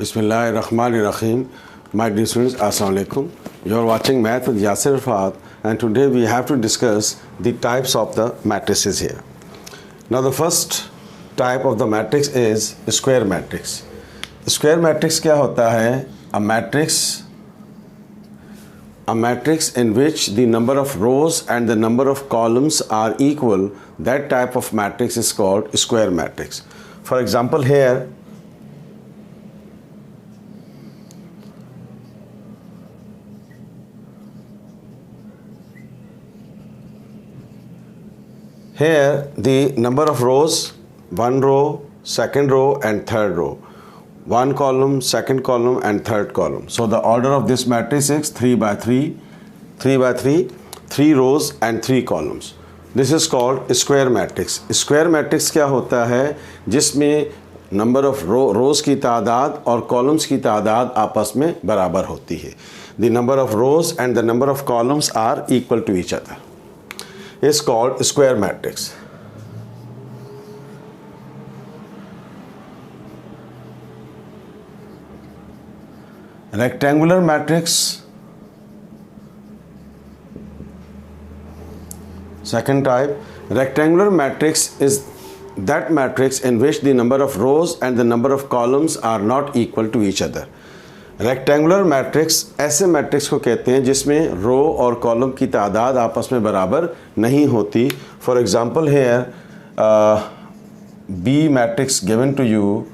Bismillahirrahmanirrahim. My dear students, Assalamu alaikum. You are watching Math with Yasir Rafat, and today we have to discuss the types of the matrices here. Now the first type of the matrix is square matrix. Square matrix क्या होता है? A matrix in which the number of rows and the number of columns are equal. That type of matrix is called square matrix. For example, here the number of rows, one row, second row and third row, one column, second column and third column. So the order of this matrix is 3 by 3, 3 by 3, 3 rows and 3 columns. This is called square matrix. Square matrix क्या होता है? जिसमें number of rows की तादाद और columns की तादाद आपस में बराबर होती है. The number of rows and the number of columns are equal to each other. Is called square matrix. Rectangular matrix, second type. Rectangular matrix is that matrix in which the number of rows and the number of columns are not equal to each other. Rectangular matrix ऐसे matrix को कहते हैं जिसमें रो और column की तादाद आपस में बराबर नहीं होती. For example here B matrix given to you.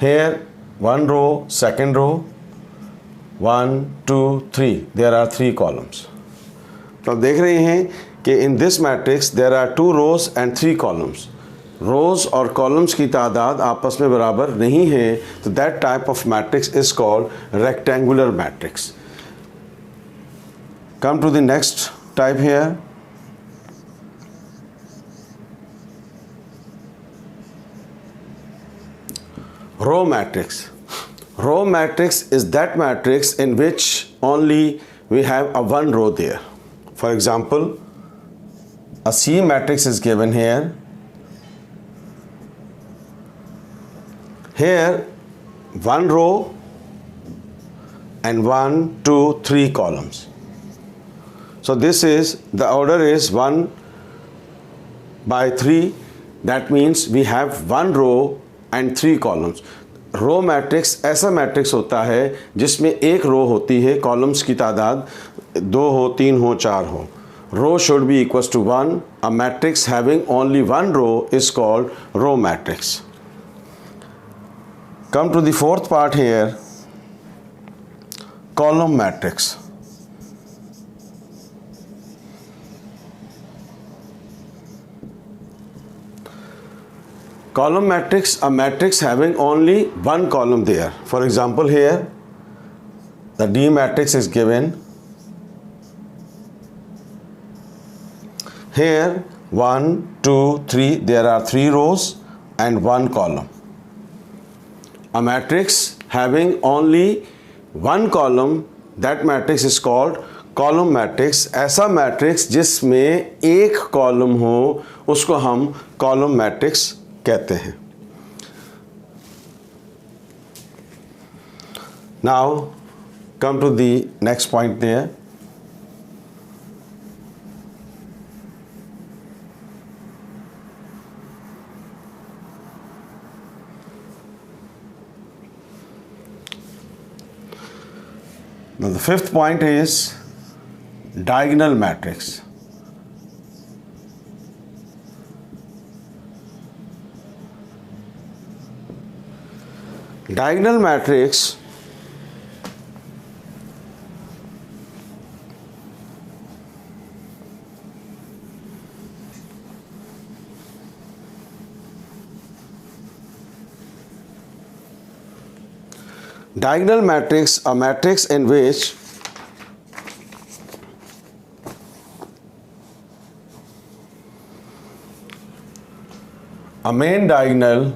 Here one row, second row, 1 2 3, there are 3 columns. तो आप देख रहे हैं कि in this matrix there are 2 rows and 3 columns. Rows और कॉलम्स की तादाद आपस में बराबर नहीं है, तो that type of matrix is called rectangular matrix. Come to the next type here. Row matrix. Row matrix is that matrix in which only we have a one row there. For example, a C matrix is given here. Here one row and 1 2 3 columns. So this is the order is 1 by 3. That means we have one row and 3 columns. Row matrix ऐसा matrix होता है जिसमें एक रो होती है, columns की तादाद 2 हो, 3 हो, 4 हो. Row should be equals to 1. A matrix having only one row is called row matrix. Come to the fourth part here, column matrix. Column matrix, a matrix having only one column there. For example, here the D matrix is given. Here 1 2 3, there are 3 rows and 1 column. A matrix having only one column, that matrix is called column matrix. ऐसा matrix जिसमें एक column हो उसको हम column matrix कहते हैं. Now come to the next point there. Now the fifth point is diagonal matrix. Diagonal matrix Diagonal matrix, a matrix in which a main diagonal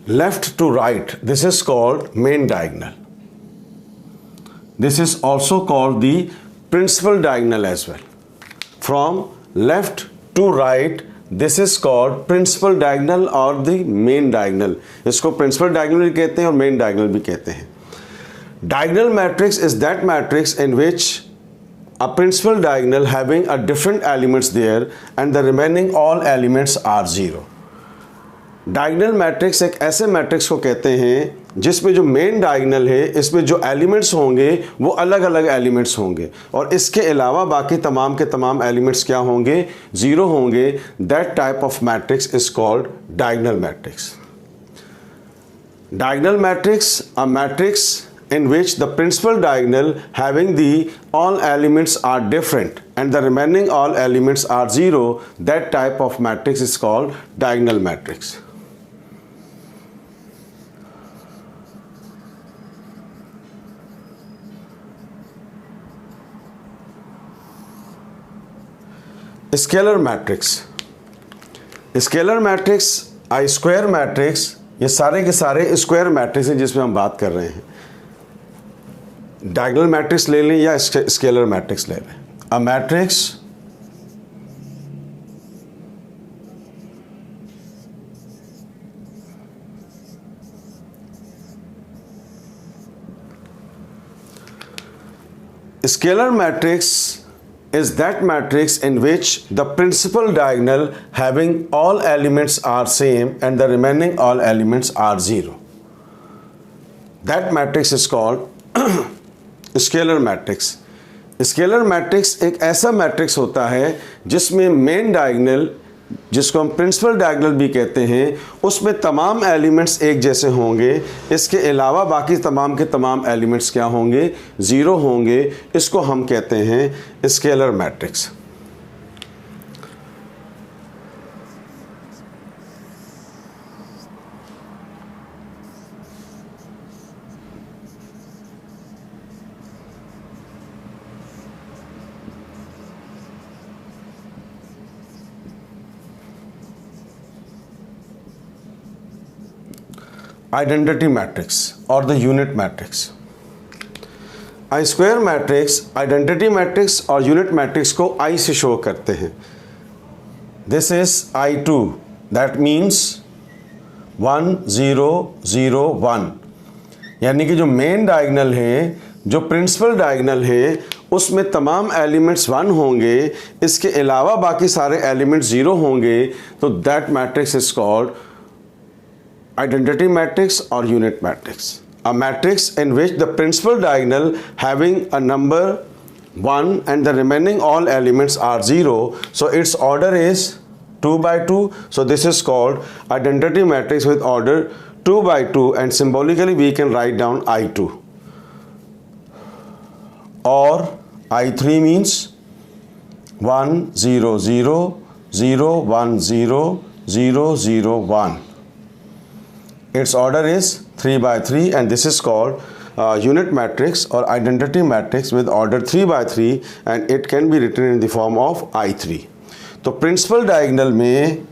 left to right, this is called main diagonal. This is also called the principal diagonal as well. From left to right, this is called principal diagonal or the main diagonal. इसको principal diagonal भी कहते हैं और main diagonal भी कहते हैं. Diagonal matrix is that matrix in which a principal diagonal having a different elements there and the remaining all elements are zero. Diagonal matrix एक ऐसे मैट्रिक्स को कहते हैं जिसमें जो मेन डायगनल है इसमें जो एलिमेंट्स होंगे वो अलग अलग एलिमेंट्स होंगे और इसके अलावा बाकी तमाम के तमाम एलिमेंट्स क्या होंगे, ज़ीरो होंगे. That type of matrix is called diagonal matrix. Diagonal matrix a matrix in which the principal diagonal having the all elements are different and the remaining all elements are zero, that type of matrix is called diagonal matrix. Scalar matrix. Scalar matrix, I square matrix, ये सारे के सारे square matrix हैं जिसमें हम बात कर रहे हैं. डायगोनल मैट्रिक्स ले लें या स्केलर मैट्रिक्स ले लें. A matrix scalar matrix is that matrix in which the principal diagonal having all elements are same and the remaining all elements are zero. That matrix is called scalar matrix. Scalar matrix एक ऐसा matrix होता है जिसमें main diagonal, जिसको हम principal diagonal भी कहते हैं, उसमें तमाम एलिमेंट्स एक जैसे होंगे. इसके अलावा बाकी तमाम के तमाम एलिमेंट्स क्या होंगे, ज़ीरो होंगे. इसको हम कहते हैं स्केलर मैट्रिक्स. आइडेंटिटी मैट्रिक्स और the unit matrix. I square matrix identity matrix और यूनिट मैट्रिक्स को आई से शो करते हैं. This is I2, that means 1 0 0 1. यानी कि जो मेन डायगोनल है, जो प्रिंसिपल डायगोनल है, उसमें तमाम एलिमेंट्स 1 होंगे. इसके अलावा बाकी सारे एलिमेंट्स 0 होंगे. तो that matrix is called identity matrix or unit matrix. A matrix in which the principal diagonal having a number 1 and the remaining all elements are 0, so its order is 2 by 2. So this is called identity matrix with order 2 by 2, and symbolically we can write down I2. Or I3 means 1 0 0 0 1 0 0 0 1. Its order is 3 by 3, and this is called unit matrix or identity matrix with order 3 by 3, and it can be written in the form of I3. तो principal diagonal में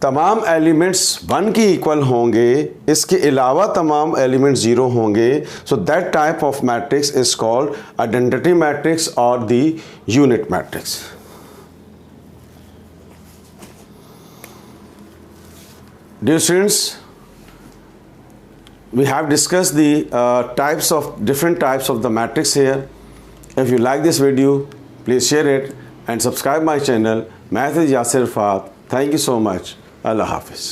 तमाम elements 1 के equal होंगे. इसके अलावा तमाम elements 0 होंगे. So that type of matrix is called identity matrix और the unit matrix. Dear students, we have discussed the different types of the matrix here. If you like this video, please share it and subscribe my channel. Math is Yasir Fat. Thank you so much. Allah Hafiz.